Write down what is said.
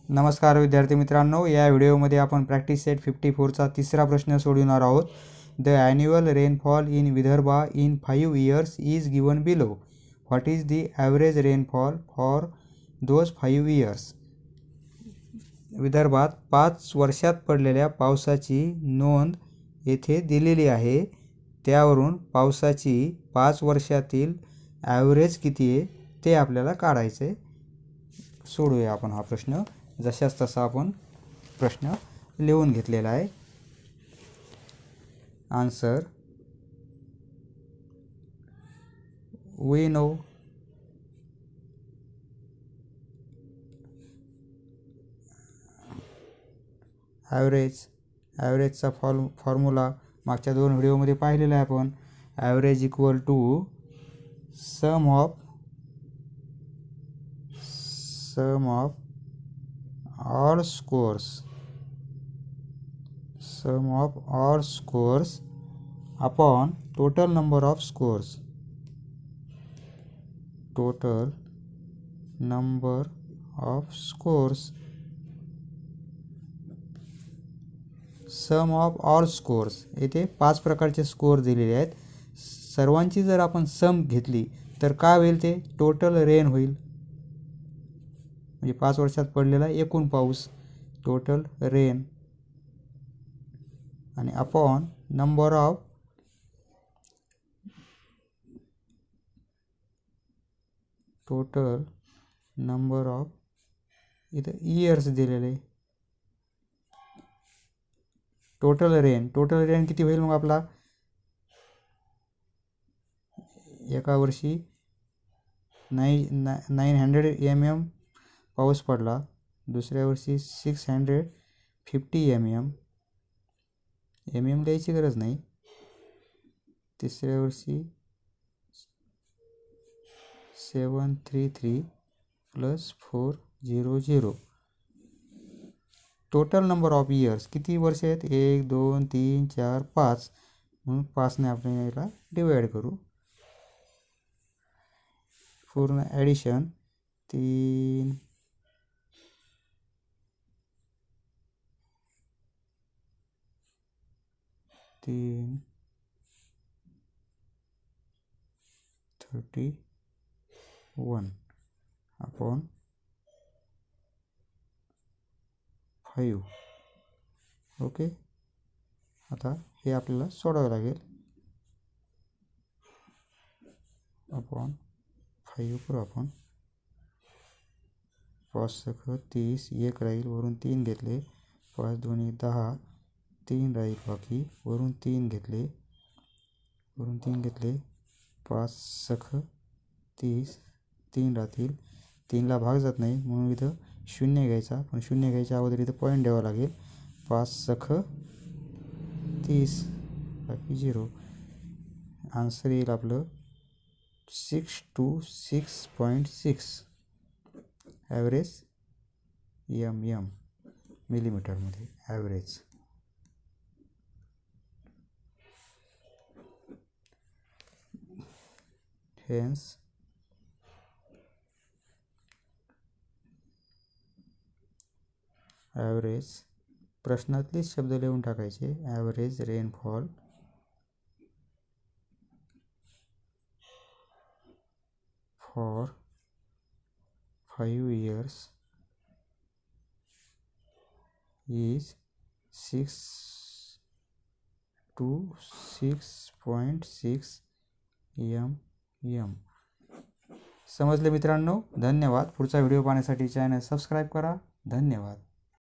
नमस्कार विद्यार्थी मित्रांनो, या व्हिडिओमध्ये आपण प्रॅक्टिस सेट 54चा तिसरा प्रश्न सोडवणार आहोत. The annual rainfall in Vidarbha in 5 years is given below. What is the average rainfall for those 5 years. विदर्भात 5 वर्षात पडलेल्या पावसाची नोंद येथे दिलेली आहे. त्यावरून पावसाची 5 वर्षातील ॲव्हरेज किती आहे ते आपल्याला काढायचे. सोडूया आपण हा प्रश्न. जशाच तसा आपण प्रश्न लिहून घेतलेला आहे. आन्सर, वी नो ॲव्हरेजचा फॉर्म्युला मागच्या 2 व्हिडिओमध्ये पाहिलेला आहे आपण. Average equal to sum of all scores upon total number of scores. Sum of all scores. येथे 5 प्रकारचे स्कोर दिलेले आहेत. सर्वांची जर आपण सम घेतली तर काय होईल, ते टोटल रेन होईल. म्हणजे 5 वर्षात पडलेला एकूण पाऊस, टोटल रेन, आणि अपॉन नंबर ऑफ इथं इयर्स दिलेले. टोटल रेन किती होईल मग आपला. एका वर्षी 900 mm पाऊस पडला, दुसऱ्या वर्षी 650 mm द्यायची गरज नाही, तिसऱ्या वर्षी 733 + 400. टोटल नंबर ऑफ इयर्स किती वर्ष आहेत, 1 2 3 4 5, म्हणून 5ने आपण याला डिवाइड करू. पूर्ण ॲडिशन 3 31 अपॉन 5. ओके. आता हे आपल्याला सोडावं लागेल. अपॉन 5 करू आपण. 5 सख 30, 1 राहील, वरून 3 घेतले, 5 दोन्ही 10, 3 राहील बाकी, वरून 3 घेतले, 5 सख 30, 3 राहतील, 3ला भाग जात नाही म्हणून इथं 0 घ्यायचा. पण 0 घ्यायच्या अगोदर इथं पॉईंट द्यावा लागेल. 5 सख 30 बाकी 0. आन्सर येईल आपलं 626.6 ॲव्हरेज मिलीमीटरमध्ये ॲव्हरेज. हेन्स ॲव्हरेज, प्रश्नातलेच शब्द लिहून टाकायचे. Average rainfall for 5 years is 6 to 6.6 mm. समजले मित्रांनो? धन्यवाद. पुढचा व्हिडिओ पाहण्यासाठी चॅनल सबस्क्राईब करा. धन्यवाद.